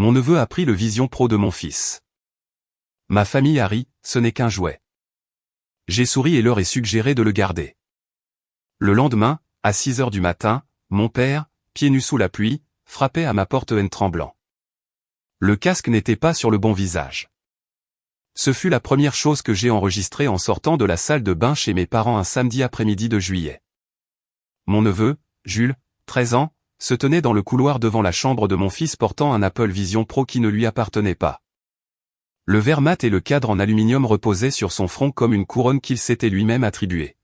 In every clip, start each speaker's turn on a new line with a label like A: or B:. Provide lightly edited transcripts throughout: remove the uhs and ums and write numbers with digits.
A: Mon neveu a pris le Vision Pro de mon fils. Ma famille a ri, ce n'est qu'un jouet. J'ai souri et leur ai suggéré de le garder. Le lendemain, à 6 heures du matin, mon père, pieds nus sous la pluie, frappait à ma porte tremblant. Le casque n'était pas sur le bon visage. Ce fut la première chose que j'ai enregistrée en sortant de la salle de bain chez mes parents un samedi après-midi de juillet. Mon neveu, Jules, 13 ans, se tenait dans le couloir devant la chambre de mon fils portant un Apple Vision Pro qui ne lui appartenait pas. Le verre mat et le cadre en aluminium reposaient sur son front comme une couronne qu'il s'était lui-même attribuée.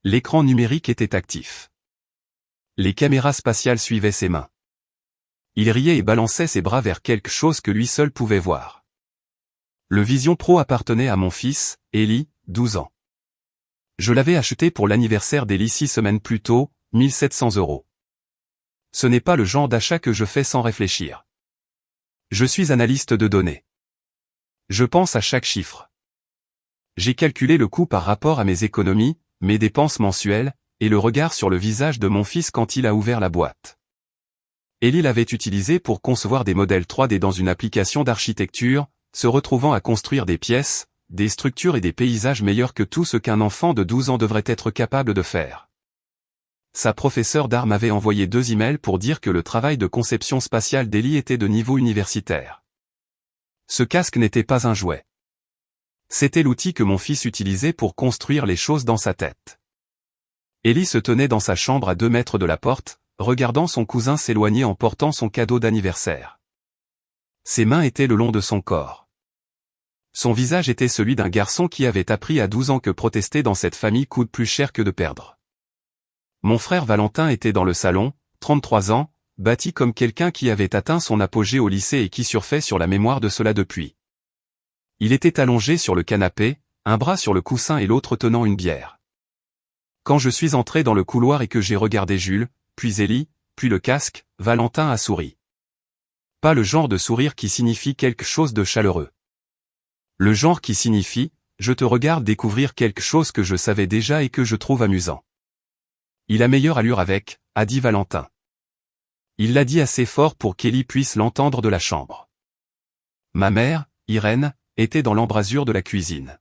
A: L'écran numérique était actif. Les caméras spatiales suivaient ses mains. Il riait et balançait ses bras vers quelque chose que lui seul pouvait voir. Le Vision Pro appartenait à mon fils, Eli, 12 ans. Je l'avais acheté pour l'anniversaire d'Eli 6 semaines plus tôt, 1700 €. Ce n'est pas le genre d'achat que je fais sans réfléchir. Je suis analyste de données. Je pense à chaque chiffre. J'ai calculé le coût par rapport à mes économies, mes dépenses mensuelles, et le regard sur le visage de mon fils quand il a ouvert la boîte. Eli l'avait utilisé pour concevoir des modèles 3D dans une application d'architecture, se retrouvant à construire des pièces, des structures et des paysages meilleurs que tout ce qu'un enfant de 12 ans devrait être capable de faire. Sa professeure d'art m'avait envoyé 2 emails pour dire que le travail de conception spatiale d'Eli était de niveau universitaire. Ce casque n'était pas un jouet. C'était l'outil que mon fils utilisait pour construire les choses dans sa tête. Eli se tenait dans sa chambre à 2 mètres de la porte, regardant son cousin s'éloigner en portant son cadeau d'anniversaire. Ses mains étaient le long de son corps. Son visage était celui d'un garçon qui avait appris à 12 ans que protester dans cette famille coûte plus cher que de perdre. Mon frère Valentin était dans le salon, 33 ans, bâti comme quelqu'un qui avait atteint son apogée au lycée et qui surfait sur la mémoire de cela depuis. Il était allongé sur le canapé, un bras sur le coussin et l'autre tenant une bière. Quand je suis entré dans le couloir et que j'ai regardé Jules, puis Eli, puis le casque, Valentin a souri. Pas le genre de sourire qui signifie quelque chose de chaleureux. Le genre qui signifie, je te regarde découvrir quelque chose que je savais déjà et que je trouve amusant. Il a meilleure allure avec, a dit Valentin. Il l'a dit assez fort pour qu'Eli puisse l'entendre de la chambre. Ma mère, Irène, était dans l'embrasure de la cuisine.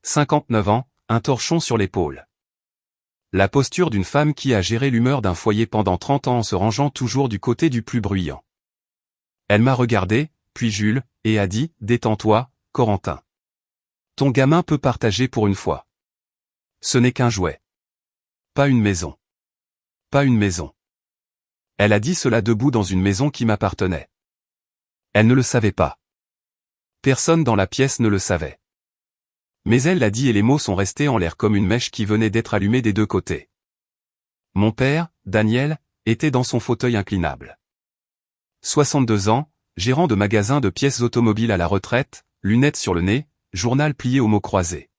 A: 59 ans, un torchon sur l'épaule. La posture d'une femme qui a géré l'humeur d'un foyer pendant 30 ans en se rangeant toujours du côté du plus bruyant. Elle m'a regardé, puis Jules, et a dit, détends-toi, Corentin. Ton gamin peut partager pour une fois. Ce n'est qu'un jouet. Pas une maison. Pas une maison. Elle a dit cela debout dans une maison qui m'appartenait. Elle ne le savait pas. Personne dans la pièce ne le savait. Mais elle l'a dit et les mots sont restés en l'air comme une mèche qui venait d'être allumée des 2 côtés. Mon père, Daniel, était dans son fauteuil inclinable. 62 ans, gérant de magasin de pièces automobiles à la retraite, lunettes sur le nez, journal plié aux mots croisés.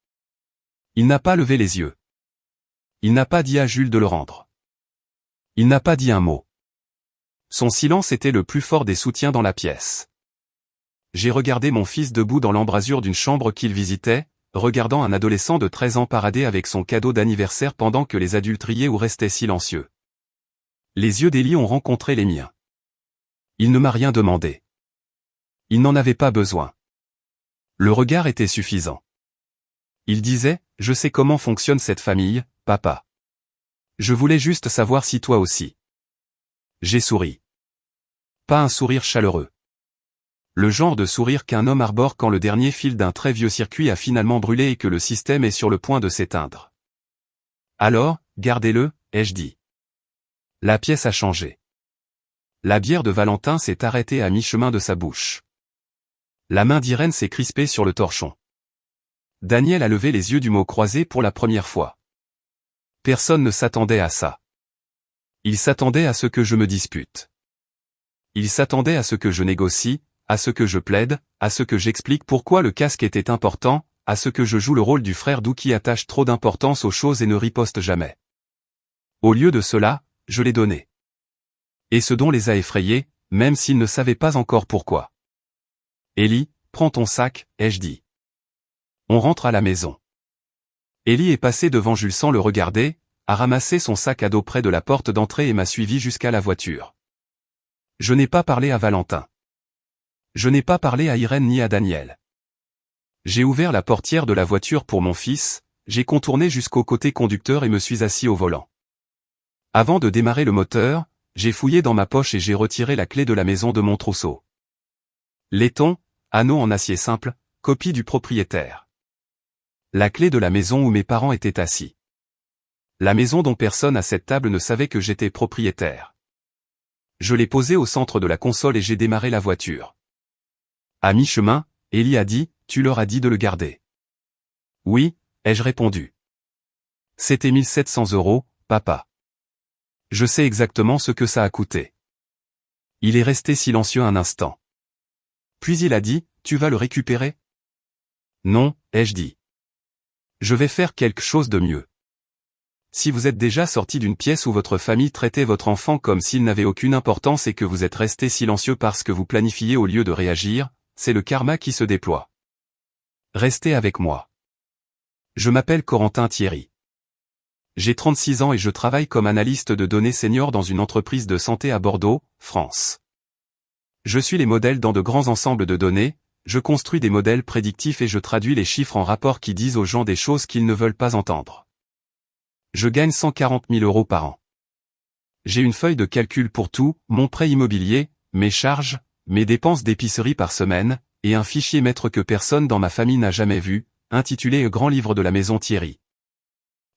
A: Il n'a pas levé les yeux. Il n'a pas dit à Jules de le rendre. Il n'a pas dit un mot. Son silence était le plus fort des soutiens dans la pièce. J'ai regardé mon fils debout dans l'embrasure d'une chambre qu'il visitait, regardant un adolescent de 13 ans parader avec son cadeau d'anniversaire pendant que les adultes riaient ou restaient silencieux. Les yeux d'Eli ont rencontré les miens. Il ne m'a rien demandé. Il n'en avait pas besoin. Le regard était suffisant. Il disait, je sais comment fonctionne cette famille, papa. Je voulais juste savoir si toi aussi. J'ai souri. Pas un sourire chaleureux. Le genre de sourire qu'un homme arbore quand le dernier fil d'un très vieux circuit a finalement brûlé et que le système est sur le point de s'éteindre. Alors, gardez-le, ai-je dit. La pièce a changé. La bière de Valentin s'est arrêtée à mi-chemin de sa bouche. La main d'Irène s'est crispée sur le torchon. Daniel a levé les yeux du mot croisé pour la première fois. Personne ne s'attendait à ça. Il s'attendait à ce que je me dispute. Il s'attendait à ce que je négocie, à ce que je plaide, à ce que j'explique pourquoi le casque était important, à ce que je joue le rôle du frère doux qui attache trop d'importance aux choses et ne riposte jamais. Au lieu de cela, je l'ai donné. Et ce don les a effrayés, même s'ils ne savaient pas encore pourquoi. Eli, prends ton sac, ai-je dit. On rentre à la maison. Eli est passé devant Jules sans le regarder, a ramassé son sac à dos près de la porte d'entrée et m'a suivi jusqu'à la voiture. Je n'ai pas parlé à Valentin. Je n'ai pas parlé à Irène ni à Daniel. J'ai ouvert la portière de la voiture pour mon fils, j'ai contourné jusqu'au côté conducteur et me suis assis au volant. Avant de démarrer le moteur, j'ai fouillé dans ma poche et j'ai retiré la clé de la maison de mon trousseau. Laiton, anneau en acier simple, copie du propriétaire. La clé de la maison où mes parents étaient assis. La maison dont personne à cette table ne savait que j'étais propriétaire. Je l'ai posée au centre de la console et j'ai démarré la voiture. À mi-chemin, Ellie a dit, « Tu leur as dit de le garder. » « Oui, » ai-je répondu. « C'était 1700 €, papa. Je sais exactement ce que ça a coûté. » Il est resté silencieux un instant. Puis il a dit, « Tu vas le récupérer ?» Non, ai-je dit. Je vais faire quelque chose de mieux. Si vous êtes déjà sorti d'une pièce où votre famille traitait votre enfant comme s'il n'avait aucune importance et que vous êtes resté silencieux parce que vous planifiez au lieu de réagir, c'est le karma qui se déploie. Restez avec moi. Je m'appelle Corentin Thierry. J'ai 36 ans et je travaille comme analyste de données senior dans une entreprise de santé à Bordeaux, France. Je suis les modèles dans de grands ensembles de données, je construis des modèles prédictifs et je traduis les chiffres en rapports qui disent aux gens des choses qu'ils ne veulent pas entendre. Je gagne 140 000 € par an. J'ai une feuille de calcul pour tout, mon prêt immobilier, mes charges, mes dépenses d'épicerie par semaine, et un fichier maître que personne dans ma famille n'a jamais vu, intitulé « Grand livre de la maison Thierry »,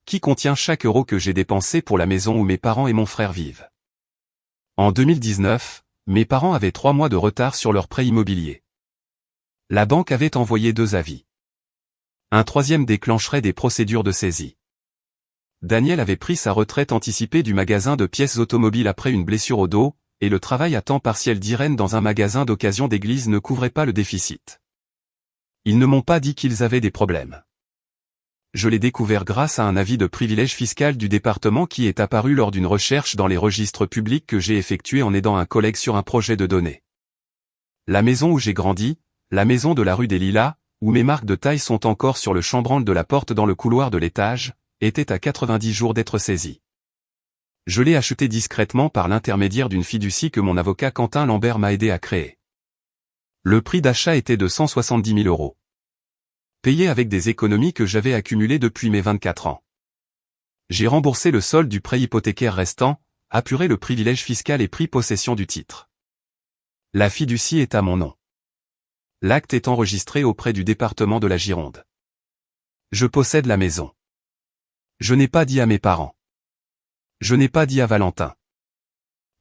A: qui contient chaque euro que j'ai dépensé pour la maison où mes parents et mon frère vivent. En 2019, mes parents avaient 3 mois de retard sur leur prêt immobilier. La banque avait envoyé 2 avis. Un troisième déclencherait des procédures de saisie. Daniel avait pris sa retraite anticipée du magasin de pièces automobiles après une blessure au dos, et le travail à temps partiel d'Irène dans un magasin d'occasion d'église ne couvrait pas le déficit. Ils ne m'ont pas dit qu'ils avaient des problèmes. Je l'ai découvert grâce à un avis de privilège fiscal du département qui est apparu lors d'une recherche dans les registres publics que j'ai effectuée en aidant un collègue sur un projet de données. La maison où j'ai grandi, la maison de la rue des Lilas, où mes marques de taille sont encore sur le chambranle de la porte dans le couloir de l'étage, était à 90 jours d'être saisie. Je l'ai achetée discrètement par l'intermédiaire d'une fiducie que mon avocat Quentin Lambert m'a aidé à créer. Le prix d'achat était de 170 000 €. Payé avec des économies que j'avais accumulées depuis mes 24 ans. J'ai remboursé le solde du prêt hypothécaire restant, apuré le privilège fiscal et pris possession du titre. La fiducie est à mon nom. L'acte est enregistré auprès du département de la Gironde. Je possède la maison. Je n'ai pas dit à mes parents. Je n'ai pas dit à Valentin.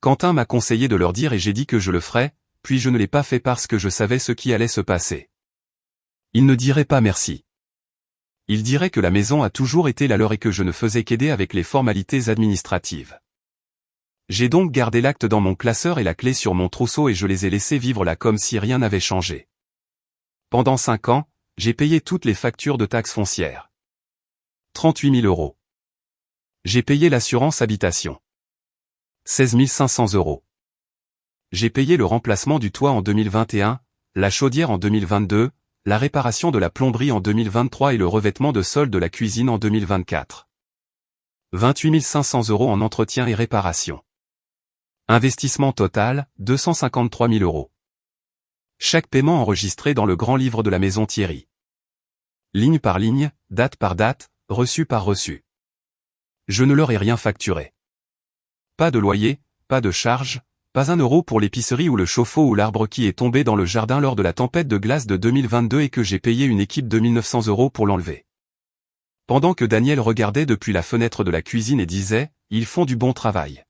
A: Quentin m'a conseillé de leur dire et j'ai dit que je le ferais, puis je ne l'ai pas fait parce que je savais ce qui allait se passer. Ils ne diraient pas merci. Ils diraient que la maison a toujours été la leur et que je ne faisais qu'aider avec les formalités administratives. J'ai donc gardé l'acte dans mon classeur et la clé sur mon trousseau et je les ai laissés vivre là comme si rien n'avait changé. Pendant 5 ans, j'ai payé toutes les factures de taxes foncières. 38 000 €. J'ai payé l'assurance habitation. 16 500 €. J'ai payé le remplacement du toit en 2021, la chaudière en 2022, la réparation de la plomberie en 2023 et le revêtement de sol de la cuisine en 2024. 28 500 € en entretien et réparation. Investissement total, 253 000 €. Chaque paiement enregistré dans le grand livre de la maison Thierry. Ligne par ligne, date par date, reçu par reçu. Je ne leur ai rien facturé. Pas de loyer, pas de charge, pas un euro pour l'épicerie ou le chauffe-eau ou l'arbre qui est tombé dans le jardin lors de la tempête de glace de 2022 et que j'ai payé une équipe de 1 900 € pour l'enlever. Pendant que Daniel regardait depuis la fenêtre de la cuisine et disait, « Ils font du bon travail. »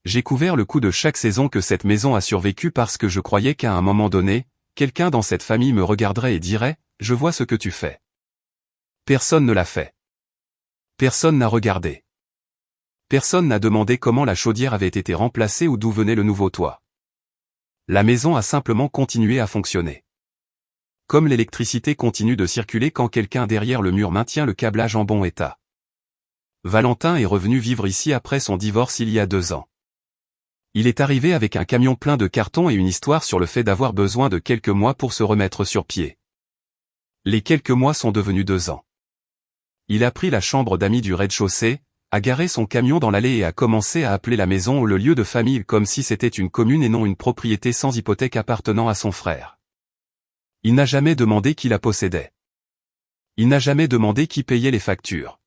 A: J'ai couvert le coût de chaque saison que cette maison a survécu parce que je croyais qu'à un moment donné, quelqu'un dans cette famille me regarderait et dirait, « Je vois ce que tu fais. » Personne ne l'a fait. Personne n'a regardé. Personne n'a demandé comment la chaudière avait été remplacée ou d'où venait le nouveau toit. La maison a simplement continué à fonctionner. Comme l'électricité continue de circuler quand quelqu'un derrière le mur maintient le câblage en bon état. Valentin est revenu vivre ici après son divorce il y a 2 ans. Il est arrivé avec un camion plein de cartons et une histoire sur le fait d'avoir besoin de quelques mois pour se remettre sur pied. Les quelques mois sont devenus 2 ans. Il a pris la chambre d'amis du rez-de-chaussée, a garé son camion dans l'allée et a commencé à appeler la maison le lieu de famille comme si c'était une commune et non une propriété sans hypothèque appartenant à son frère. Il n'a jamais demandé qui la possédait. Il n'a jamais demandé qui payait les factures.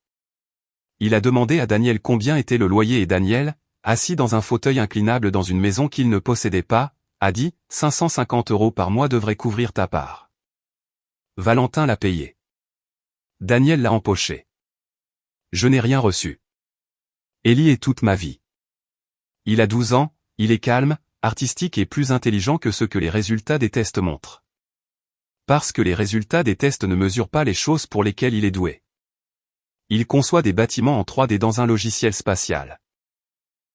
A: Il a demandé à Daniel combien était le loyer et Daniel, assis dans un fauteuil inclinable dans une maison qu'il ne possédait pas, a dit « 550 € par mois devraient couvrir ta part ». Valentin l'a payé. Daniel l'a empoché. Je n'ai rien reçu. Élie est toute ma vie. Il a 12 ans, il est calme, artistique et plus intelligent que ce que les résultats des tests montrent. Parce que les résultats des tests ne mesurent pas les choses pour lesquelles il est doué. Il conçoit des bâtiments en 3D dans un logiciel spatial.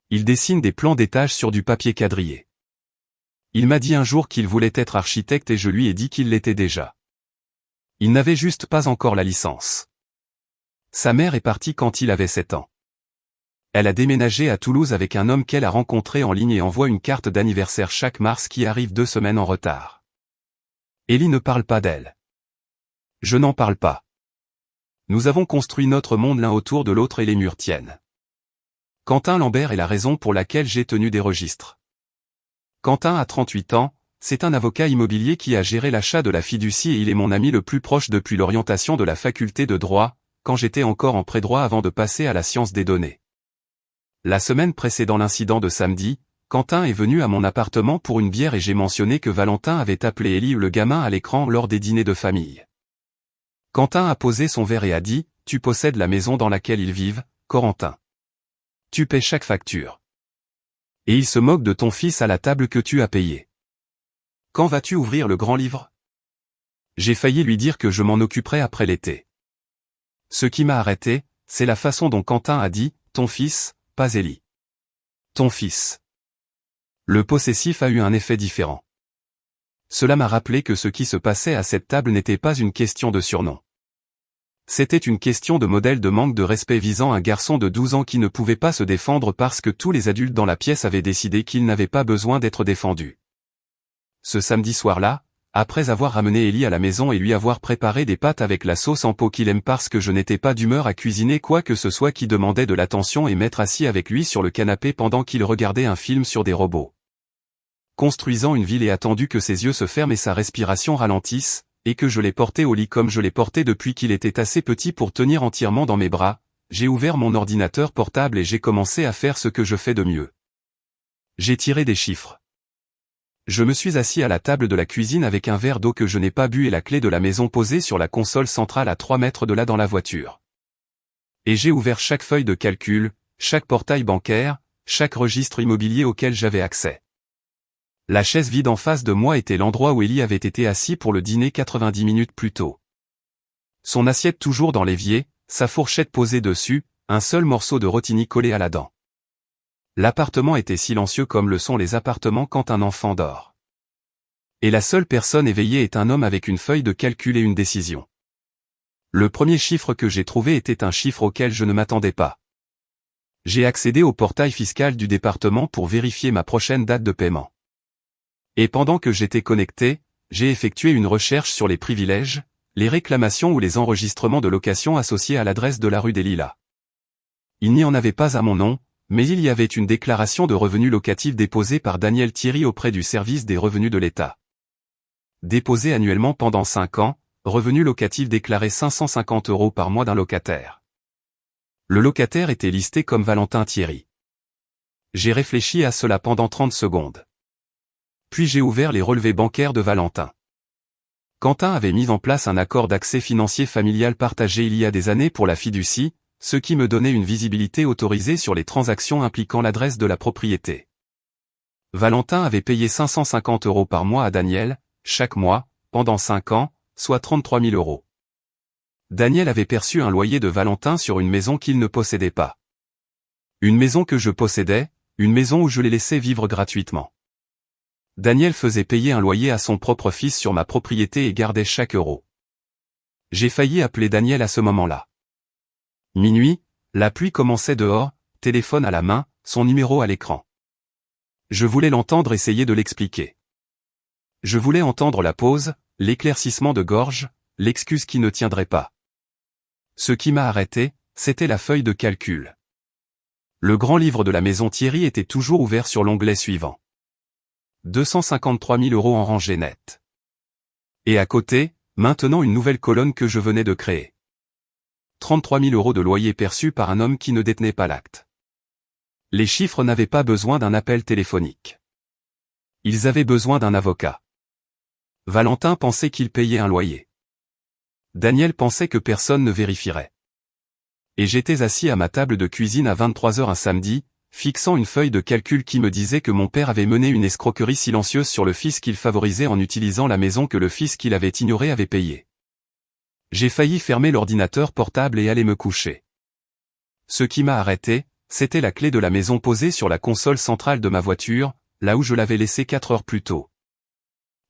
A: Il dessine des plans d'étages sur du papier quadrillé. Il m'a dit un jour qu'il voulait être architecte et je lui ai dit qu'il l'était déjà. Il n'avait juste pas encore la licence. Sa mère est partie quand il avait 7 ans. Elle a déménagé à Toulouse avec un homme qu'elle a rencontré en ligne et envoie une carte d'anniversaire chaque mars qui arrive 2 semaines en retard. Élie ne parle pas d'elle. Je n'en parle pas. Nous avons construit notre monde l'un autour de l'autre et les murs tiennent. Quentin Lambert est la raison pour laquelle j'ai tenu des registres. Quentin a 38 ans, c'est un avocat immobilier qui a géré l'achat de la fiducie et il est mon ami le plus proche depuis l'orientation de la faculté de droit, quand j'étais encore en pré-droit avant de passer à la science des données. La semaine précédant l'incident de samedi, Quentin est venu à mon appartement pour une bière et j'ai mentionné que Valentin avait appelé Élie le gamin à l'écran lors des dîners de famille. Quentin a posé son verre et a dit « Tu possèdes la maison dans laquelle ils vivent, Corentin. Tu paies chaque facture. Et il se moque de ton fils à la table que tu as payée. Quand vas-tu ouvrir le grand livre ?» J'ai failli lui dire que je m'en occuperais après l'été. Ce qui m'a arrêté, c'est la façon dont Quentin a dit « Ton fils », pas Élie. Ton fils. Le possessif a eu un effet différent. Cela m'a rappelé que ce qui se passait à cette table n'était pas une question de surnom. C'était une question de modèle de manque de respect visant un garçon de 12 ans qui ne pouvait pas se défendre parce que tous les adultes dans la pièce avaient décidé qu'il n'avait pas besoin d'être défendu. Ce samedi soir-là, après avoir ramené Élie à la maison et lui avoir préparé des pâtes avec la sauce en pot qu'il aime parce que je n'étais pas d'humeur à cuisiner quoi que ce soit qui demandait de l'attention et m'être assis avec lui sur le canapé pendant qu'il regardait un film sur des robots. Construisant une ville et attendu que ses yeux se ferment et sa respiration ralentisse, et que je l'ai porté au lit comme je l'ai porté depuis qu'il était assez petit pour tenir entièrement dans mes bras, j'ai ouvert mon ordinateur portable et j'ai commencé à faire ce que je fais de mieux. J'ai tiré des chiffres. Je me suis assis à la table de la cuisine avec un verre d'eau que je n'ai pas bu et la clé de la maison posée sur la console centrale à 3 mètres de là dans la voiture. Et j'ai ouvert chaque feuille de calcul, chaque portail bancaire, chaque registre immobilier auquel j'avais accès. La chaise vide en face de moi était l'endroit où Élie avait été assis pour le dîner 90 minutes plus tôt. Son assiette toujours dans l'évier, sa fourchette posée dessus, un seul morceau de rotini collé à la dent. L'appartement était silencieux comme le sont les appartements quand un enfant dort. Et la seule personne éveillée est un homme avec une feuille de calcul et une décision. Le premier chiffre que j'ai trouvé était un chiffre auquel je ne m'attendais pas. J'ai accédé au portail fiscal du département pour vérifier ma prochaine date de paiement. Et pendant que j'étais connecté, j'ai effectué une recherche sur les privilèges, les réclamations ou les enregistrements de location associés à l'adresse de la rue des Lilas. Il n'y en avait pas à mon nom, mais il y avait une déclaration de revenus locatifs déposée par Daniel Thierry auprès du service des revenus de l'État. Déposée annuellement pendant 5 ans, revenus locatifs déclarés 550 € par mois d'un locataire. Le locataire était listé comme Valentin Thierry. J'ai réfléchi à cela pendant 30 secondes. Puis j'ai ouvert les relevés bancaires de Valentin. Quentin avait mis en place un accord d'accès financier familial partagé il y a des années pour la fiducie, ce qui me donnait une visibilité autorisée sur les transactions impliquant l'adresse de la propriété. Valentin avait payé 550 € par mois à Daniel, chaque mois, pendant 5 ans, soit 33 000 €. Daniel avait perçu un loyer de Valentin sur une maison qu'il ne possédait pas. Une maison que je possédais, une maison où je l'ai laissé vivre gratuitement. Daniel faisait payer un loyer à son propre fils sur ma propriété et gardait chaque euro. J'ai failli appeler Daniel à ce moment-là. Minuit, la pluie commençait dehors, téléphone à la main, son numéro à l'écran. Je voulais l'entendre essayer de l'expliquer. Je voulais entendre la pause, l'éclaircissement de gorge, l'excuse qui ne tiendrait pas. Ce qui m'a arrêté, c'était la feuille de calcul. Le grand livre de la maison Thierry était toujours ouvert sur l'onglet suivant. 253 000 € en rangée nette. Et à côté, maintenant une nouvelle colonne que je venais de créer. 33 000 € de loyer perçu par un homme qui ne détenait pas l'acte. Les chiffres n'avaient pas besoin d'un appel téléphonique. Ils avaient besoin d'un avocat. Valentin pensait qu'il payait un loyer. Daniel pensait que personne ne vérifierait. Et j'étais assis à ma table de cuisine à 23 h un samedi, fixant une feuille de calcul qui me disait que mon père avait mené une escroquerie silencieuse sur le fils qu'il favorisait en utilisant la maison que le fils qu'il avait ignoré avait payée. J'ai failli fermer l'ordinateur portable et aller me coucher. Ce qui m'a arrêté, c'était la clé de la maison posée sur la console centrale de ma voiture, là où je l'avais laissée 4 heures plus tôt.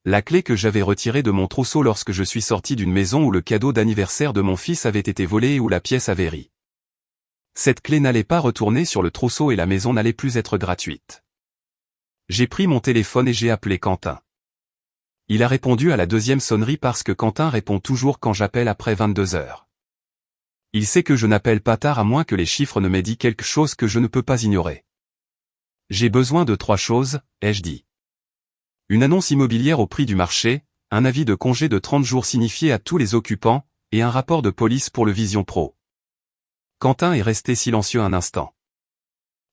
A: La clé que j'avais retirée de mon trousseau lorsque je suis sorti d'une maison où le cadeau d'anniversaire de mon fils avait été volé et où la pièce avait ri. Cette clé n'allait pas retourner sur le trousseau et la maison n'allait plus être gratuite. J'ai pris mon téléphone et j'ai appelé Quentin. Il a répondu à la deuxième sonnerie parce que Quentin répond toujours quand j'appelle après 22 h. Il sait que je n'appelle pas tard à moins que les chiffres ne m'aient dit quelque chose que je ne peux pas ignorer. J'ai besoin de 3 choses, ai-je dit. Une annonce immobilière au prix du marché, un avis de congé de 30 jours signifié à tous les occupants, et un rapport de police pour le Vision Pro. Quentin est resté silencieux un instant.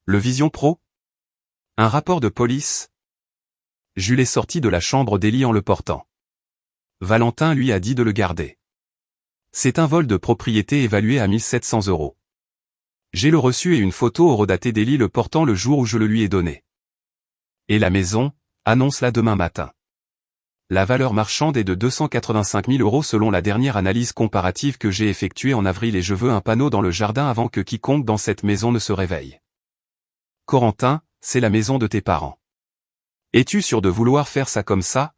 A: Le Vision Pro? Un rapport de police? Jules est sorti de la chambre d'Élie en le portant. Valentin lui a dit de le garder. C'est un vol de propriété évalué à 1 700 €. J'ai le reçu et une photo horodatée d'Élie le portant le jour où je le lui ai donné. Et la maison, annonce-la demain matin. La valeur marchande est de 285 000 € selon la dernière analyse comparative que j'ai effectuée en avril et je veux un panneau dans le jardin avant que quiconque dans cette maison ne se réveille. Corentin, c'est la maison de tes parents. Es-tu sûr de vouloir faire ça comme ça?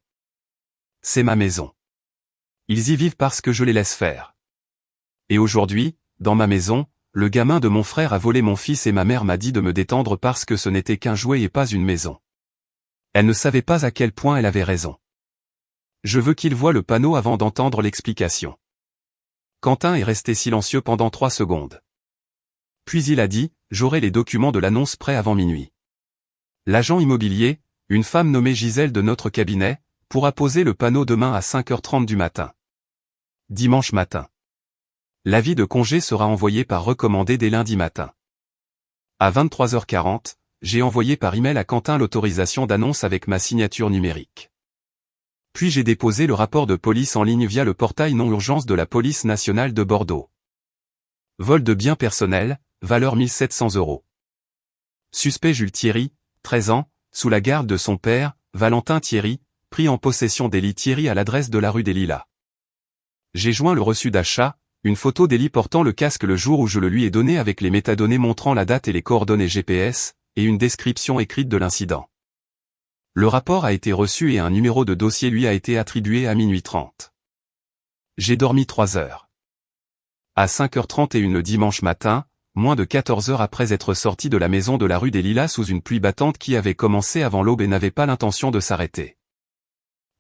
A: C'est ma maison. Ils y vivent parce que je les laisse faire. Et aujourd'hui, dans ma maison, le gamin de mon frère a volé mon fils et ma mère m'a dit de me détendre parce que ce n'était qu'un jouet et pas une maison. Elle ne savait pas à quel point elle avait raison. Je veux qu'il voie le panneau avant d'entendre l'explication. Quentin est resté silencieux pendant 3 secondes. Puis il a dit, j'aurai les documents de l'annonce prêts avant minuit. L'agent immobilier, une femme nommée Gisèle de notre cabinet, pourra poser le panneau demain à 5h30 du matin. Dimanche matin. L'avis de congé sera envoyé par recommandé dès lundi matin. À 23h40, j'ai envoyé par email à Quentin l'autorisation d'annonce avec ma signature numérique. Puis j'ai déposé le rapport de police en ligne via le portail non-urgence de la police nationale de Bordeaux. Vol de biens personnels, valeur 1 700 €. Suspect Jules Thierry, 13 ans, sous la garde de son père, Valentin Thierry, pris en possession d'Élie Thierry à l'adresse de la rue des Lilas. J'ai joint le reçu d'achat, une photo d'Élie portant le casque le jour où je le lui ai donné avec les métadonnées montrant la date et les coordonnées GPS, et une description écrite de l'incident. Le rapport a été reçu et un numéro de dossier lui a été attribué à minuit 30. J'ai dormi 3 heures. À 5h31 le dimanche matin, moins de 14 heures après être sorti de la maison de la rue des Lilas sous une pluie battante qui avait commencé avant l'aube et n'avait pas l'intention de s'arrêter.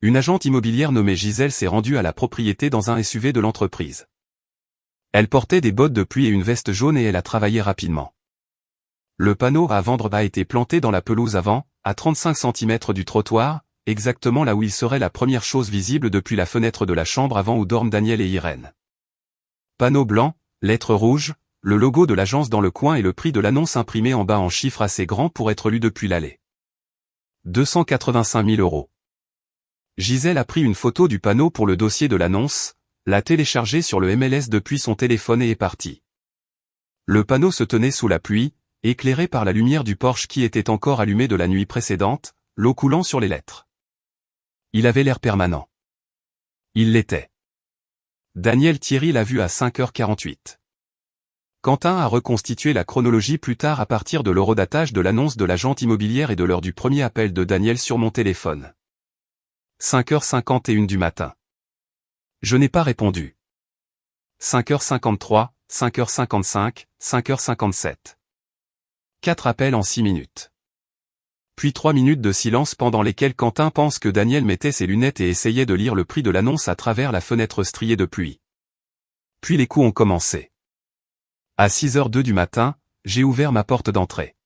A: Une agente immobilière nommée Gisèle s'est rendue à la propriété dans un SUV de l'entreprise. Elle portait des bottes de pluie et une veste jaune et elle a travaillé rapidement. Le panneau à vendre a été planté dans la pelouse avant, à 35 cm du trottoir, exactement là où il serait la première chose visible depuis la fenêtre de la chambre avant où dorment Daniel et Irène. Panneau blanc, lettres rouges, le logo de l'agence dans le coin et le prix de l'annonce imprimé en bas en chiffres assez grands pour être lu depuis l'allée. 285 000 €. Gisèle a pris une photo du panneau pour le dossier de l'annonce, l'a téléchargé sur le MLS depuis son téléphone et est parti. Le panneau se tenait sous la pluie, éclairé par la lumière du Porsche qui était encore allumé de la nuit précédente, l'eau coulant sur les lettres. Il avait l'air permanent. Il l'était. Daniel Thierry l'a vu à 5h48. Quentin a reconstitué la chronologie plus tard à partir de l'horodatage de l'annonce de l'agente immobilière et de l'heure du premier appel de Daniel sur mon téléphone. 5h51 du matin. Je n'ai pas répondu. 5h53, 5h55, 5h57. 4 appels en 6 minutes. Puis 3 minutes de silence pendant lesquelles Quentin pense que Daniel mettait ses lunettes et essayait de lire le prix de l'annonce à travers la fenêtre striée de pluie. Puis les coups ont commencé. À 6h02 du matin, j'ai ouvert ma porte d'entrée.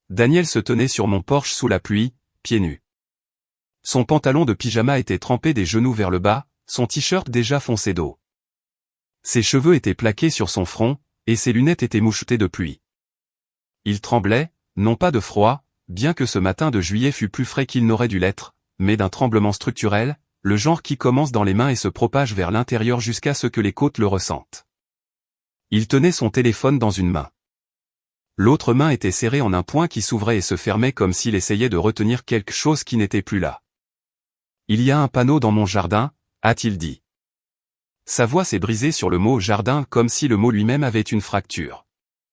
A: Daniel se tenait sur mon porche sous la pluie, pieds nus. Son pantalon de pyjama était trempé des genoux vers le bas, son t-shirt déjà foncé d'eau. Ses cheveux étaient plaqués sur son front, et ses lunettes étaient mouchetées de pluie. Il tremblait, non pas de froid, bien que ce matin de juillet fût plus frais qu'il n'aurait dû l'être, mais d'un tremblement structurel, le genre qui commence dans les mains et se propage vers l'intérieur jusqu'à ce que les côtes le ressentent. Il tenait son téléphone dans une main. L'autre main était serrée en un poing qui s'ouvrait et se fermait comme s'il essayait de retenir quelque chose qui n'était plus là. « Il y a un panneau dans mon jardin », a-t-il dit. Sa voix s'est brisée sur le mot « jardin » comme si le mot lui-même avait une fracture.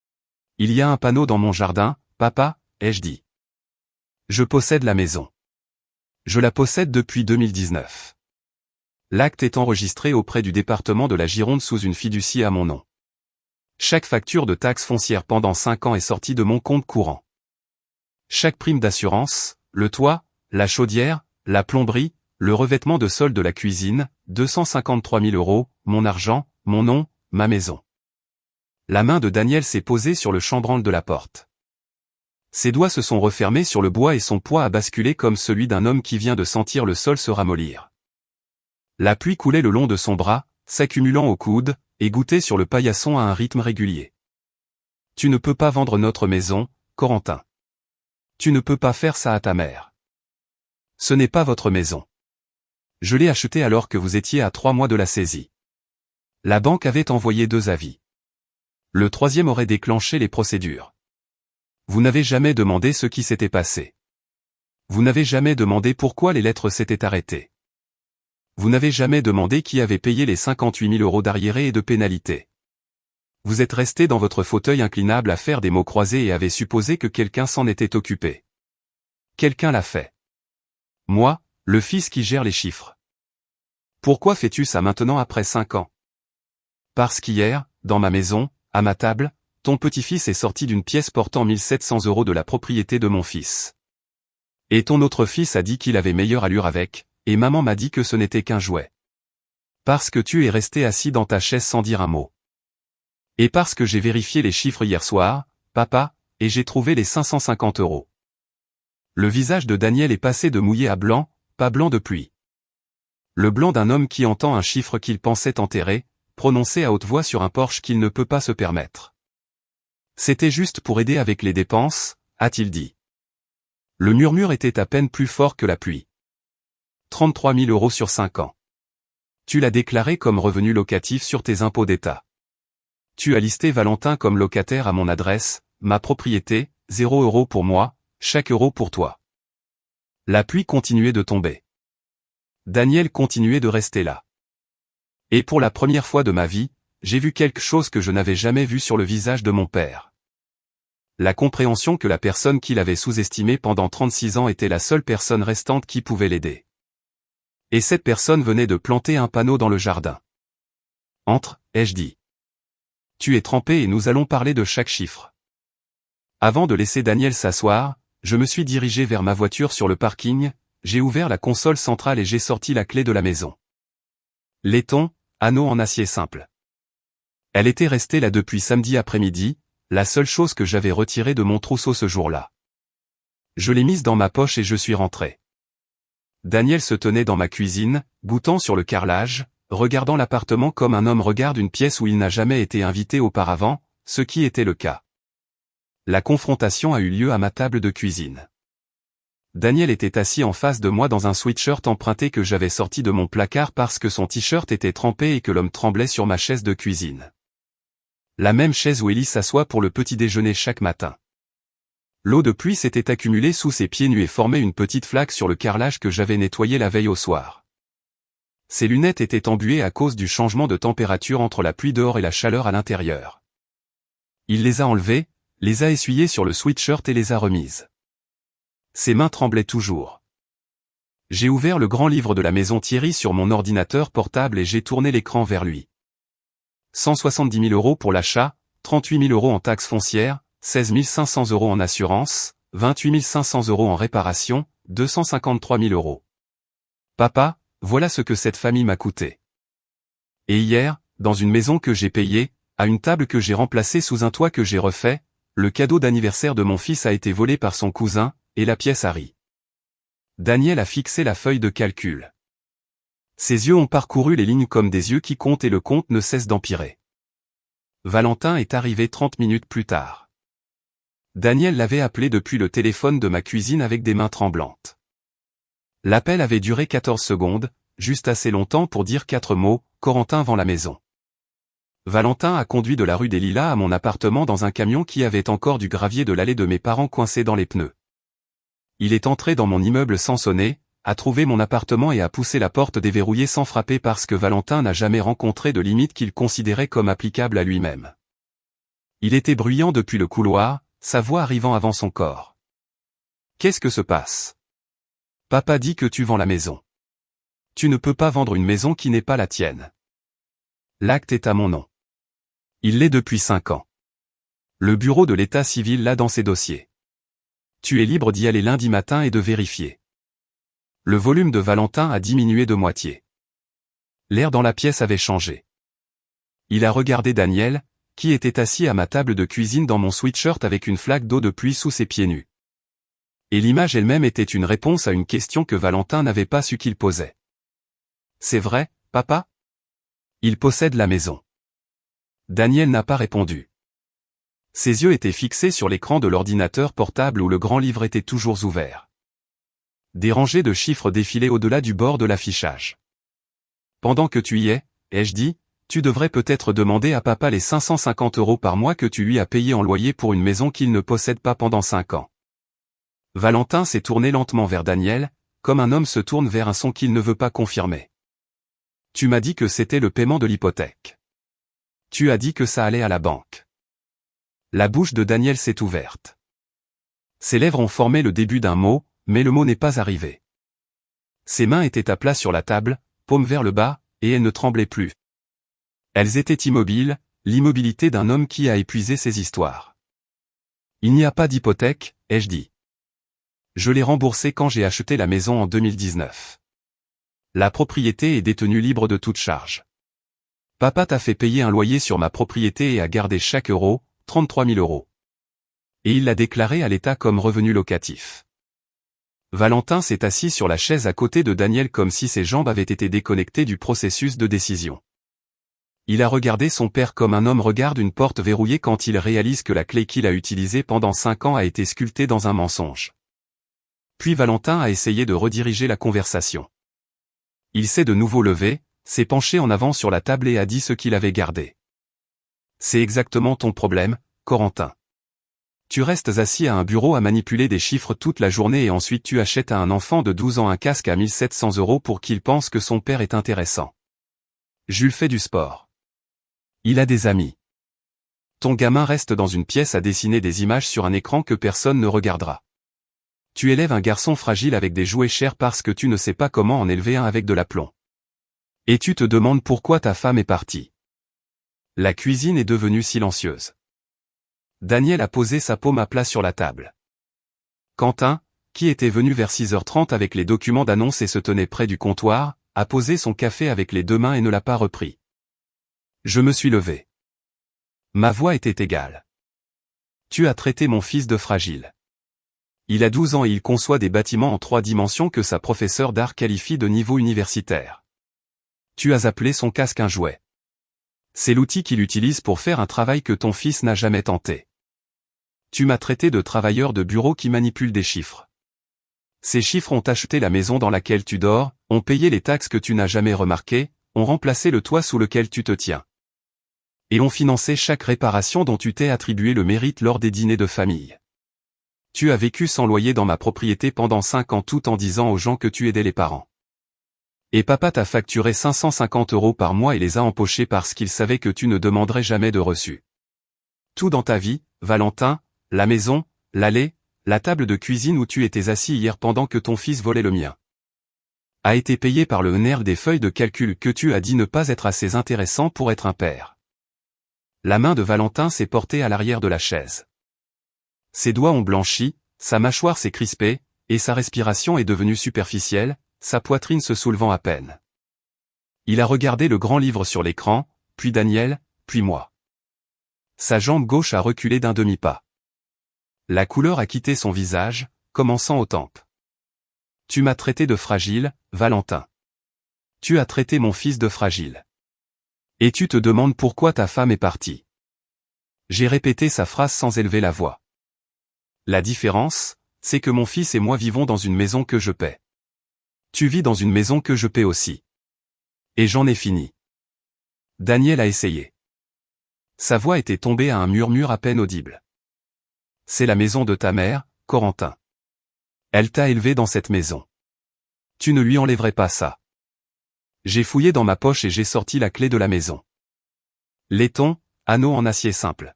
A: « Il y a un panneau dans mon jardin, papa », ai-je dit. Je possède la maison. Je la possède depuis 2019. L'acte est enregistré auprès du département de la Gironde sous une fiducie à mon nom. Chaque facture de taxe foncière pendant 5 ans est sortie de mon compte courant. Chaque prime d'assurance, le toit, la chaudière, la plomberie, le revêtement de sol de la cuisine, 253 000 €, mon argent, mon nom, ma maison. La main de Daniel s'est posée sur le chambranle de la porte. Ses doigts se sont refermés sur le bois et son poids a basculé comme celui d'un homme qui vient de sentir le sol se ramollir. La pluie coulait le long de son bras, s'accumulant au coude, et gouttait sur le paillasson à un rythme régulier. « Tu ne peux pas vendre notre maison, Corentin. Tu ne peux pas faire ça à ta mère. Ce n'est pas votre maison. Je l'ai achetée alors que vous étiez à 3 mois de la saisie. La banque avait envoyé 2 avis. Le 3e aurait déclenché les procédures. Vous n'avez jamais demandé ce qui s'était passé. Vous n'avez jamais demandé pourquoi les lettres s'étaient arrêtées. Vous n'avez jamais demandé qui avait payé les 58 000 € d'arriérés et de pénalités. Vous êtes resté dans votre fauteuil inclinable à faire des mots croisés et avez supposé que quelqu'un s'en était occupé. Quelqu'un l'a fait. Moi, le fils qui gère les chiffres. Pourquoi fais-tu ça maintenant après 5 ans? Parce qu'hier, dans ma maison, à ma table, ton petit-fils est sorti d'une pièce portant 1 700 € de la propriété de mon fils. Et ton autre fils a dit qu'il avait meilleure allure avec, et maman m'a dit que ce n'était qu'un jouet. Parce que tu es resté assis dans ta chaise sans dire un mot. Et parce que j'ai vérifié les chiffres hier soir, papa, et j'ai trouvé les 550 €. Le visage de Daniel est passé de mouillé à blanc, pas blanc de pluie. Le blanc d'un homme qui entend un chiffre qu'il pensait enterré, prononcé à haute voix sur un porche qu'il ne peut pas se permettre. C'était juste pour aider avec les dépenses, a-t-il dit. Le murmure était à peine plus fort que la pluie. 33 000 € sur 5 ans. Tu l'as déclaré comme revenu locatif sur tes impôts d'État. Tu as listé Valentin comme locataire à mon adresse, ma propriété, 0 € pour moi, chaque euro pour toi. La pluie continuait de tomber. Daniel continuait de rester là. Et pour la première fois de ma vie, j'ai vu quelque chose que je n'avais jamais vu sur le visage de mon père. La compréhension que la personne qu'il avait sous-estimée pendant 36 ans était la seule personne restante qui pouvait l'aider. Et cette personne venait de planter un panneau dans le jardin. « Entre, ai-je dit. Tu es trempé et nous allons parler de chaque chiffre. » Avant de laisser Daniel s'asseoir, je me suis dirigé vers ma voiture sur le parking, j'ai ouvert la console centrale et j'ai sorti la clé de la maison. Laiton, anneau en acier simple. Elle était restée là depuis samedi après-midi, la seule chose que j'avais retirée de mon trousseau ce jour-là. Je l'ai mise dans ma poche et je suis rentré. Daniel se tenait dans ma cuisine, goûtant sur le carrelage, regardant l'appartement comme un homme regarde une pièce où il n'a jamais été invité auparavant, ce qui était le cas. La confrontation a eu lieu à ma table de cuisine. Daniel était assis en face de moi dans un sweatshirt emprunté que j'avais sorti de mon placard parce que son t-shirt était trempé et que l'homme tremblait sur ma chaise de cuisine. La même chaise où Ellie s'assoit pour le petit déjeuner chaque matin. L'eau de pluie s'était accumulée sous ses pieds nus et formait une petite flaque sur le carrelage que j'avais nettoyé la veille au soir. Ses lunettes étaient embuées à cause du changement de température entre la pluie dehors et la chaleur à l'intérieur. Il les a enlevées, les a essuyées sur le sweatshirt et les a remises. Ses mains tremblaient toujours. J'ai ouvert le grand livre de la maison Thierry sur mon ordinateur portable et j'ai tourné l'écran vers lui. 170 000 € pour l'achat, 38 000 € en taxes foncières, 16 500 € en assurance, 28 500 € en réparation, 253 000 €. Papa, voilà ce que cette famille m'a coûté. Et hier, dans une maison que j'ai payée, à une table que j'ai remplacée sous un toit que j'ai refait, Le cadeau d'anniversaire de mon fils a été volé par son cousin, et la pièce a ri. Daniel a fixé la feuille de calcul. Ses yeux ont parcouru les lignes comme des yeux qui comptent et le compte ne cesse d'empirer. Valentin est arrivé 30 minutes plus tard. Daniel l'avait appelé depuis le téléphone de ma cuisine avec des mains tremblantes. L'appel avait duré 14 secondes, juste assez longtemps pour dire 4 mots, Corentin vend la maison. Valentin a conduit de la rue des Lilas à mon appartement dans un camion qui avait encore du gravier de l'allée de mes parents coincé dans les pneus. Il est entré dans mon immeuble sans sonner, a trouvé mon appartement et a poussé la porte déverrouillée sans frapper parce que Valentin n'a jamais rencontré de limite qu'il considérait comme applicable à lui-même. Il était bruyant depuis le couloir, sa voix arrivant avant son corps. « Qu'est-ce que se passe ? Papa dit que tu vends la maison. Tu ne peux pas vendre une maison qui n'est pas la tienne. L'acte est à mon nom. Il l'est depuis 5 ans. Le bureau de l'état civil l'a dans ses dossiers. Tu es libre d'y aller lundi matin et de vérifier. » Le volume de Valentin a diminué de moitié. L'air dans la pièce avait changé. Il a regardé Daniel, qui était assis à ma table de cuisine dans mon sweatshirt avec une flaque d'eau de pluie sous ses pieds nus. Et l'image elle-même était une réponse à une question que Valentin n'avait pas su qu'il posait. « C'est vrai, papa ? Il possède la maison. » Daniel n'a pas répondu. Ses yeux étaient fixés sur l'écran de l'ordinateur portable où le grand livre était toujours ouvert. Des rangées de chiffres défilaient au-delà du bord de l'affichage. « Pendant que tu y es, ai-je dit, tu devrais peut-être demander à papa les 550 € par mois que tu lui as payés en loyer pour une maison qu'il ne possède pas pendant 5 ans. » Valentin s'est tourné lentement vers Daniel, comme un homme se tourne vers un son qu'il ne veut pas confirmer. « Tu m'as dit que c'était le paiement de l'hypothèque. Tu as dit que ça allait à la banque. » La bouche de Daniel s'est ouverte. Ses lèvres ont formé le début d'un mot, mais le mot n'est pas arrivé. Ses mains étaient à plat sur la table, paumes vers le bas, et elles ne tremblaient plus. Elles étaient immobiles, l'immobilité d'un homme qui a épuisé ses histoires. « Il n'y a pas d'hypothèque, ai-je dit. Je l'ai remboursé quand j'ai acheté la maison en 2019. La propriété est détenue libre de toute charge. Papa t'a fait payer un loyer sur ma propriété et a gardé chaque euro, 33 000 €. Et il l'a déclaré à l'État comme revenu locatif. » Valentin s'est assis sur la chaise à côté de Daniel comme si ses jambes avaient été déconnectées du processus de décision. Il a regardé son père comme un homme regarde une porte verrouillée quand il réalise que la clé qu'il a utilisée pendant 5 ans a été sculptée dans un mensonge. Puis Valentin a essayé de rediriger la conversation. Il s'est de nouveau levé, s'est penché en avant sur la table et a dit ce qu'il avait gardé. « C'est exactement ton problème, Corentin. Tu restes assis à un bureau à manipuler des chiffres toute la journée et ensuite tu achètes à un enfant de 12 ans un casque à 1 700 € pour qu'il pense que son père est intéressant. Jules fait du sport. Il a des amis. Ton gamin reste dans une pièce à dessiner des images sur un écran que personne ne regardera. Tu élèves un garçon fragile avec des jouets chers parce que tu ne sais pas comment en élever un avec de l'aplomb. Et tu te demandes pourquoi ta femme est partie. » La cuisine est devenue silencieuse. Daniel a posé sa paume à plat sur la table. Quentin, qui était venu vers 6h30 avec les documents d'annonce et se tenait près du comptoir, a posé son café avec les 2 mains et ne l'a pas repris. Je me suis levé. Ma voix était égale. Tu as traité mon fils de fragile. Il a 12 ans et il conçoit des bâtiments en 3 dimensions que sa professeure d'art qualifie de niveau universitaire. Tu as appelé son casque un jouet. C'est l'outil qu'il utilise pour faire un travail que ton fils n'a jamais tenté. Tu m'as traité de travailleur de bureau qui manipule des chiffres. Ces chiffres ont acheté la maison dans laquelle tu dors, ont payé les taxes que tu n'as jamais remarquées, ont remplacé le toit sous lequel tu te tiens. Et ont financé chaque réparation dont tu t'es attribué le mérite lors des dîners de famille. Tu as vécu sans loyer dans ma propriété pendant 5 ans tout en disant aux gens que tu aidais les parents. Et papa t'a facturé 550 € par mois et les a empochés parce qu'il savait que tu ne demanderais jamais de reçu. Tout dans ta vie, Valentin, la maison, l'allée, la table de cuisine où tu étais assis hier pendant que ton fils volait le mien, a été payé par le nerf des feuilles de calcul que tu as dit ne pas être assez intéressant pour être un père. La main de Valentin s'est portée à l'arrière de la chaise. Ses doigts ont blanchi, sa mâchoire s'est crispée, et sa respiration est devenue superficielle, sa poitrine se soulevant à peine. Il a regardé le grand livre sur l'écran, puis Daniel, puis moi. Sa jambe gauche a reculé d'un demi-pas. La couleur a quitté son visage, commençant aux tempes. Tu m'as traité de fragile, Valentin. Tu as traité mon fils de fragile. Et tu te demandes pourquoi ta femme est partie. J'ai répété sa phrase sans élever la voix. La différence, c'est que mon fils et moi vivons dans une maison que je paie. Tu vis dans une maison que je paie aussi. Et j'en ai fini. Daniel a essayé. Sa voix était tombée à un murmure à peine audible. C'est la maison de ta mère, Corentin. Elle t'a élevé dans cette maison. Tu ne lui enlèverais pas ça. J'ai fouillé dans ma poche et j'ai sorti la clé de la maison. Laiton, anneau en acier simple.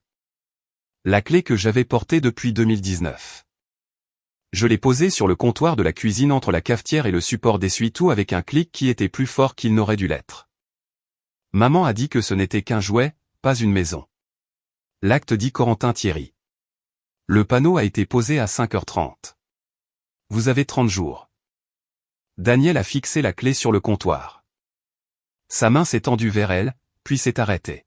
A: La clé que j'avais portée depuis 2019. Je l'ai posée sur le comptoir de la cuisine entre la cafetière et le support d'essuie-tout avec un clic qui était plus fort qu'il n'aurait dû l'être. Maman a dit que ce n'était qu'un jouet, pas une maison. L'acte dit Corentin Thierry. Le panneau a été posé à 5h30. Vous avez 30 jours. Daniel a fixé la clé sur le comptoir. Sa main s'est tendue vers elle, puis s'est arrêtée.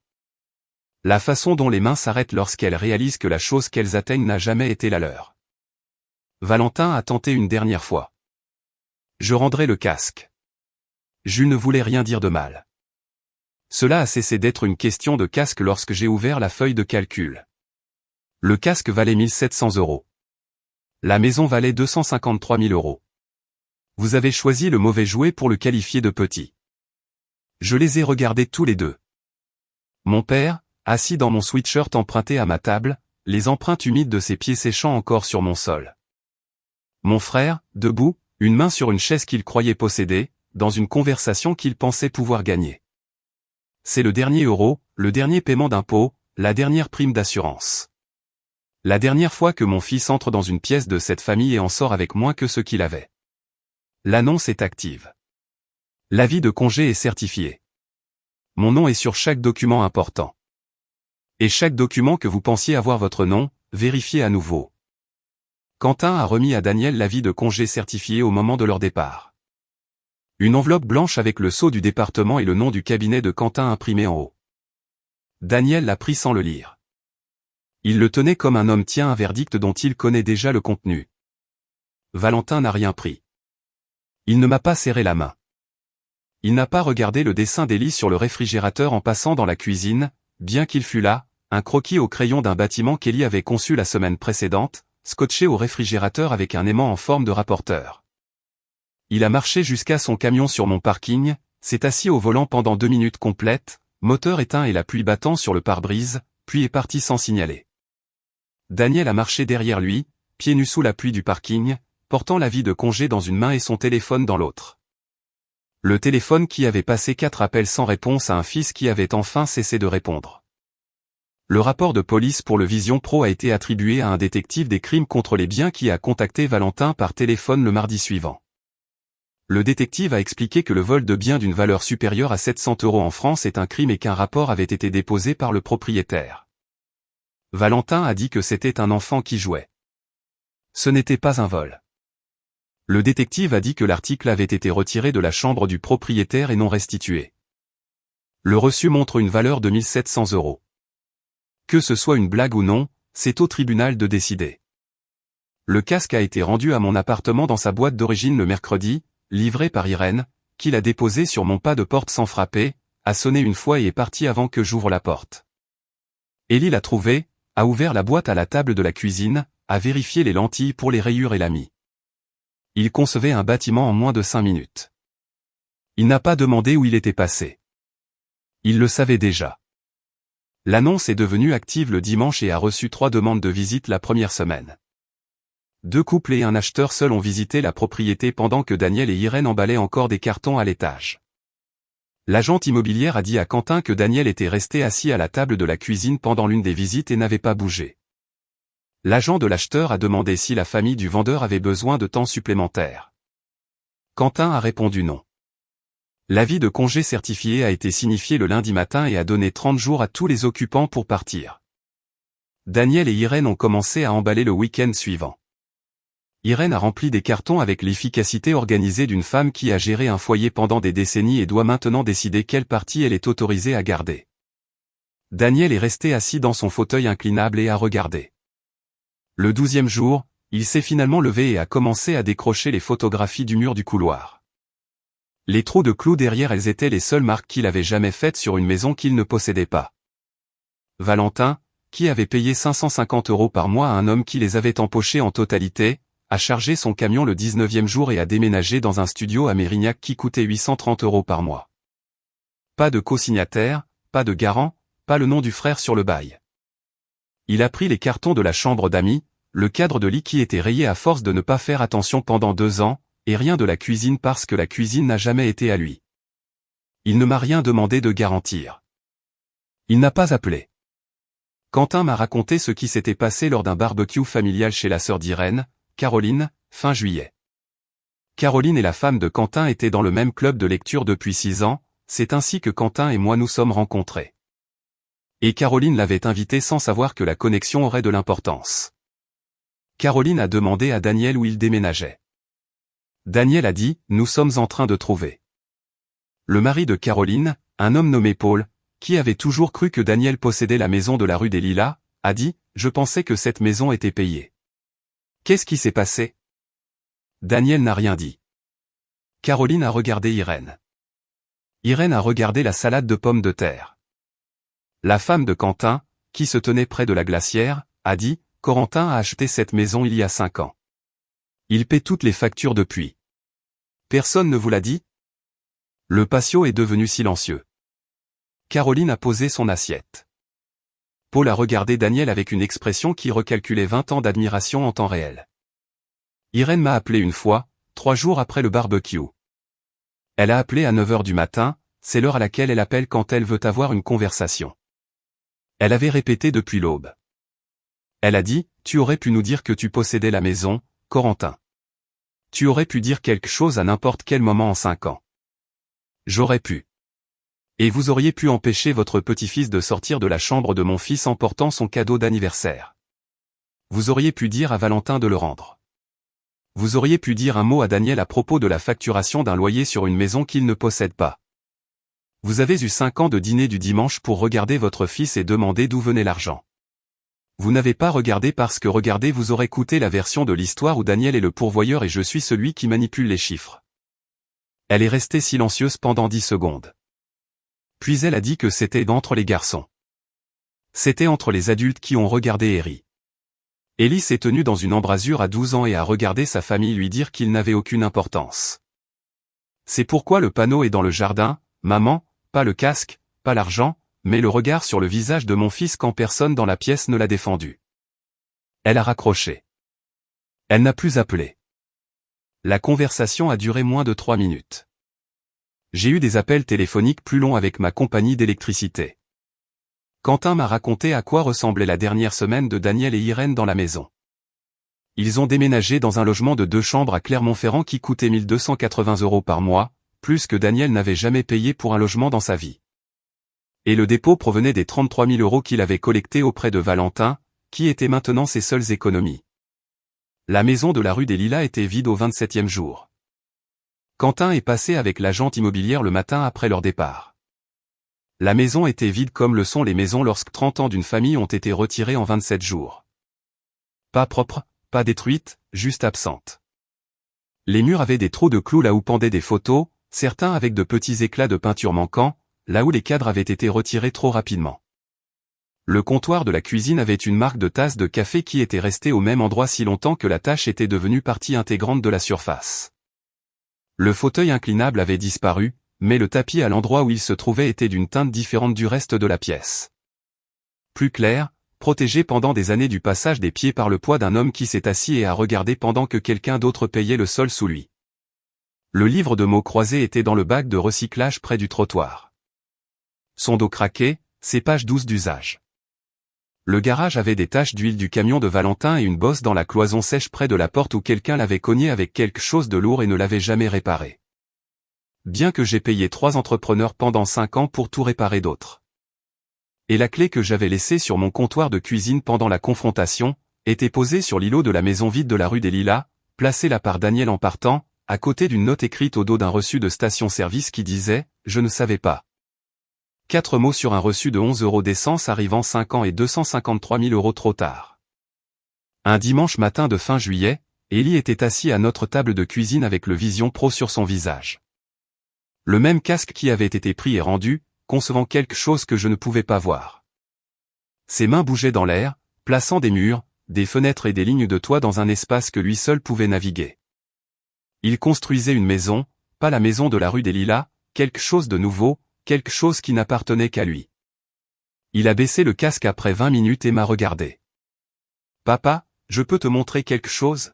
A: La façon dont les mains s'arrêtent lorsqu'elles réalisent que la chose qu'elles atteignent n'a jamais été la leur. Valentin a tenté une dernière fois. Je rendrai le casque. Jules ne voulait rien dire de mal. Cela a cessé d'être une question de casque lorsque j'ai ouvert la feuille de calcul. Le casque valait 1700 €. La maison valait 253 000 €. Vous avez choisi le mauvais jouet pour le qualifier de petit. Je les ai regardés tous les deux. Mon père, assis dans mon sweatshirt emprunté à ma table, les empreintes humides de ses pieds séchant encore sur mon sol. Mon frère, debout, une main sur une chaise qu'il croyait posséder, dans une conversation qu'il pensait pouvoir gagner. C'est le dernier euro, le dernier paiement d'impôt, la dernière prime d'assurance. La dernière fois que mon fils entre dans une pièce de cette famille et en sort avec moins que ce qu'il avait. L'annonce est active. L'avis de congé est certifié. Mon nom est sur chaque document important. Et chaque document que vous pensiez avoir votre nom, vérifiez à nouveau. Quentin a remis à Daniel l'avis de congé certifié au moment de leur départ. Une enveloppe blanche avec le sceau du département et le nom du cabinet de Quentin imprimé en haut. Daniel l'a pris sans le lire. Il le tenait comme un homme tient un verdict dont il connaît déjà le contenu. Valentin n'a rien pris. Il ne m'a pas serré la main. Il n'a pas regardé le dessin d'Élie sur le réfrigérateur en passant dans la cuisine, bien qu'il fût là, un croquis au crayon d'un bâtiment qu'Élie avait conçu la semaine précédente, scotché au réfrigérateur avec un aimant en forme de rapporteur. Il a marché jusqu'à son camion sur mon parking, s'est assis au volant pendant 2 minutes complètes, moteur éteint et la pluie battant sur le pare-brise, puis est parti sans signaler. Daniel a marché derrière lui, pieds nus sous la pluie du parking, portant l'avis de congé dans une main et son téléphone dans l'autre. Le téléphone qui avait passé 4 appels sans réponse à un fils qui avait enfin cessé de répondre. Le rapport de police pour le Vision Pro a été attribué à un détective des crimes contre les biens qui a contacté Valentin par téléphone le mardi suivant. Le détective a expliqué que le vol de biens d'une valeur supérieure à 700 € en France est un crime et qu'un rapport avait été déposé par le propriétaire. Valentin a dit que c'était un enfant qui jouait. Ce n'était pas un vol. Le détective a dit que l'article avait été retiré de la chambre du propriétaire et non restitué. Le reçu montre une valeur de 1700 €. Que ce soit une blague ou non, c'est au tribunal de décider. Le casque a été rendu à mon appartement dans sa boîte d'origine le mercredi, livré par Irène, qui l'a déposé sur mon pas de porte sans frapper, a sonné une fois et est parti avant que j'ouvre la porte. Élie l'a trouvé, a ouvert la boîte à la table de la cuisine, a vérifié les lentilles pour les rayures et l'a mis. Il concevait un bâtiment en moins de 5 minutes. Il n'a pas demandé où il était passé. Il le savait déjà. L'annonce est devenue active le dimanche et a reçu 3 demandes de visite la première semaine. 2 couples et un acheteur seul ont visité la propriété pendant que Daniel et Irène emballaient encore des cartons à l'étage. L'agente immobilière a dit à Quentin que Daniel était resté assis à la table de la cuisine pendant l'une des visites et n'avait pas bougé. L'agent de l'acheteur a demandé si la famille du vendeur avait besoin de temps supplémentaire. Quentin a répondu non. L'avis de congé certifié a été signifié le lundi matin et a donné 30 jours à tous les occupants pour partir. Daniel et Irène ont commencé à emballer le week-end suivant. Irène a rempli des cartons avec l'efficacité organisée d'une femme qui a géré un foyer pendant des décennies et doit maintenant décider quelle partie elle est autorisée à garder. Daniel est resté assis dans son fauteuil inclinable et a regardé. Le 12e jour, il s'est finalement levé et a commencé à décrocher les photographies du mur du couloir. Les trous de clous derrière elles étaient les seules marques qu'il avait jamais faites sur une maison qu'il ne possédait pas. Valentin, qui avait payé 550 € par mois à un homme qui les avait empochés en totalité, a chargé son camion le 19e jour et a déménagé dans un studio à Mérignac qui coûtait 830 € par mois. Pas de co-signataire, pas de garant, pas le nom du frère sur le bail. Il a pris les cartons de la chambre d'amis, le cadre de lit qui était rayé à force de ne pas faire attention pendant 2 ans, et rien de la cuisine parce que la cuisine n'a jamais été à lui. Il ne m'a rien demandé de garantir. Il n'a pas appelé. Quentin m'a raconté ce qui s'était passé lors d'un barbecue familial chez la sœur d'Irène, Caroline, fin juillet. Caroline et la femme de Quentin étaient dans le même club de lecture depuis 6 ans, c'est ainsi que Quentin et moi nous sommes rencontrés. Et Caroline l'avait invité sans savoir que la connexion aurait de l'importance. Caroline a demandé à Daniel où il déménageait. Daniel a dit, nous sommes en train de trouver. Le mari de Caroline, un homme nommé Paul, qui avait toujours cru que Daniel possédait la maison de la rue des Lilas, a dit, je pensais que cette maison était payée. Qu'est-ce qui s'est passé? Daniel n'a rien dit. Caroline a regardé Irène. Irène a regardé la salade de pommes de terre. La femme de Quentin, qui se tenait près de la glacière, a dit, Corentin a acheté cette maison il y a 5 ans. Il paie toutes les factures depuis. Personne ne vous l'a dit? Le patio est devenu silencieux. Caroline a posé son assiette. Paul a regardé Daniel avec une expression qui recalculait 20 ans d'admiration en temps réel. Irène m'a appelé une fois, 3 jours après le barbecue. Elle a appelé à 9 h du matin, c'est l'heure à laquelle elle appelle quand elle veut avoir une conversation. Elle avait répété depuis l'aube. Elle a dit, tu aurais pu nous dire que tu possédais la maison, Corentin. Tu aurais pu dire quelque chose à n'importe quel moment en 5 ans. J'aurais pu. Et vous auriez pu empêcher votre petit-fils de sortir de la chambre de mon fils en portant son cadeau d'anniversaire. Vous auriez pu dire à Valentin de le rendre. Vous auriez pu dire un mot à Daniel à propos de la facturation d'un loyer sur une maison qu'il ne possède pas. Vous avez eu 5 ans de dîner du dimanche pour regarder votre fils et demander d'où venait l'argent. Vous n'avez pas regardé parce que regarder vous aurait coûté la version de l'histoire où Daniel est le pourvoyeur et je suis celui qui manipule les chiffres. Elle est restée silencieuse pendant 10 secondes. Puis elle a dit que c'était d'entre les garçons. C'était entre les adultes qui ont regardé et ri. Ellie s'est tenue dans une embrasure à 12 ans et a regardé sa famille lui dire qu'il n'avait aucune importance. C'est pourquoi le panneau est dans le jardin, maman, pas le casque, pas l'argent, mais le regard sur le visage de mon fils quand personne dans la pièce ne l'a défendu. Elle a raccroché. Elle n'a plus appelé. La conversation a duré moins de 3 minutes. J'ai eu des appels téléphoniques plus longs avec ma compagnie d'électricité. Quentin m'a raconté à quoi ressemblait la dernière semaine de Daniel et Irène dans la maison. Ils ont déménagé dans un logement de 2 chambres à Clermont-Ferrand qui coûtait 1280 € par mois, plus que Daniel n'avait jamais payé pour un logement dans sa vie. Et le dépôt provenait des 33 000 € qu'il avait collectés auprès de Valentin, qui étaient maintenant ses seules économies. La maison de la rue des Lilas était vide au 27e jour. Quentin est passé avec l'agente immobilière le matin après leur départ. La maison était vide comme le sont les maisons lorsque 30 ans d'une famille ont été retirés en 27 jours. Pas propre, pas détruite, juste absente. Les murs avaient des trous de clous là où pendaient des photos, certains avec de petits éclats de peinture manquants, là où les cadres avaient été retirés trop rapidement. Le comptoir de la cuisine avait une marque de tasse de café qui était restée au même endroit si longtemps que la tache était devenue partie intégrante de la surface. Le fauteuil inclinable avait disparu, mais le tapis à l'endroit où il se trouvait était d'une teinte différente du reste de la pièce. Plus clair, protégé pendant des années du passage des pieds par le poids d'un homme qui s'est assis et a regardé pendant que quelqu'un d'autre payait le sol sous lui. Le livre de mots croisés était dans le bac de recyclage près du trottoir. Son dos craquait, ses pages douces d'usage. Le garage avait des taches d'huile du camion de Valentin et une bosse dans la cloison sèche près de la porte où quelqu'un l'avait cogné avec quelque chose de lourd et ne l'avait jamais réparé. Bien que j'ai payé 3 entrepreneurs pendant 5 ans pour tout réparer d'autres. Et la clé que j'avais laissée sur mon comptoir de cuisine pendant la confrontation, était posée sur l'îlot de la maison vide de la rue des Lilas, placée là par Daniel en partant, à côté d'une note écrite au dos d'un reçu de station-service qui disait « Je ne savais pas ». 4 mots sur un reçu de 11 € d'essence arrivant 5 ans et 253 000 € trop tard. Un dimanche matin de fin juillet, Ellie était assis à notre table de cuisine avec le Vision Pro sur son visage. Le même casque qui avait été pris et rendu, concevant quelque chose que je ne pouvais pas voir. Ses mains bougeaient dans l'air, plaçant des murs, des fenêtres et des lignes de toit dans un espace que lui seul pouvait naviguer. Il construisait une maison, pas la maison de la rue des Lilas, quelque chose de nouveau, quelque chose qui n'appartenait qu'à lui. Il a baissé le casque après 20 minutes et m'a regardé. « Papa, je peux te montrer quelque chose ?»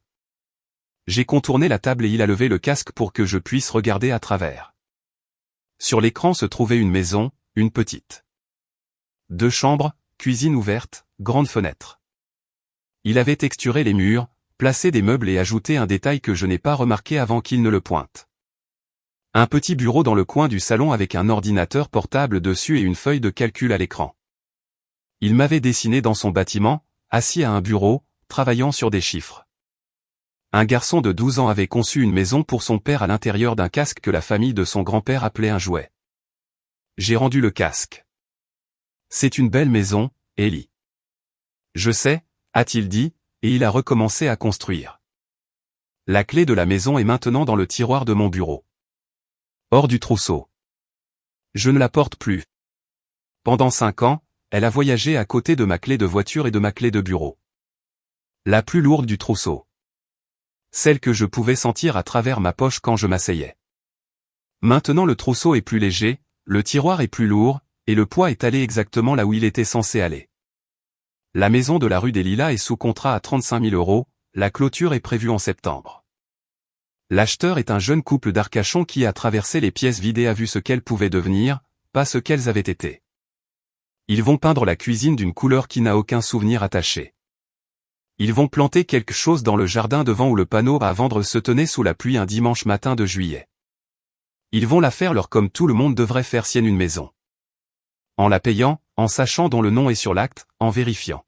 A: J'ai contourné la table et il a levé le casque pour que je puisse regarder à travers. Sur l'écran se trouvait une maison, une petite. 2 chambres, cuisine ouverte, grande fenêtre. Il avait texturé les murs, placé des meubles et ajouté un détail que je n'ai pas remarqué avant qu'il ne le pointe. Un petit bureau dans le coin du salon avec un ordinateur portable dessus et une feuille de calcul à l'écran. Il m'avait dessiné dans son bâtiment, assis à un bureau, travaillant sur des chiffres. Un garçon de 12 ans avait conçu une maison pour son père à l'intérieur d'un casque que la famille de son grand-père appelait un jouet. J'ai rendu le casque. « C'est une belle maison, Ellie. »« Je sais, » a-t-il dit, et il a recommencé à construire. La clé de la maison est maintenant dans le tiroir de mon bureau. Hors du trousseau. Je ne la porte plus. Pendant 5 ans, elle a voyagé à côté de ma clé de voiture et de ma clé de bureau. La plus lourde du trousseau. Celle que je pouvais sentir à travers ma poche quand je m'asseyais. Maintenant le trousseau est plus léger, le tiroir est plus lourd, et le poids est allé exactement là où il était censé aller. La maison de la rue des Lilas est sous contrat à 35 000 €, la clôture est prévue en septembre. L'acheteur est un jeune couple d'Arcachon qui a traversé les pièces vides et a vu ce qu'elles pouvaient devenir, pas ce qu'elles avaient été. Ils vont peindre la cuisine d'une couleur qui n'a aucun souvenir attaché. Ils vont planter quelque chose dans le jardin devant où le panneau à vendre se tenait sous la pluie un dimanche matin de juillet. Ils vont la faire leur comme tout le monde devrait faire sienne une maison. En la payant, en sachant dont le nom est sur l'acte, en vérifiant.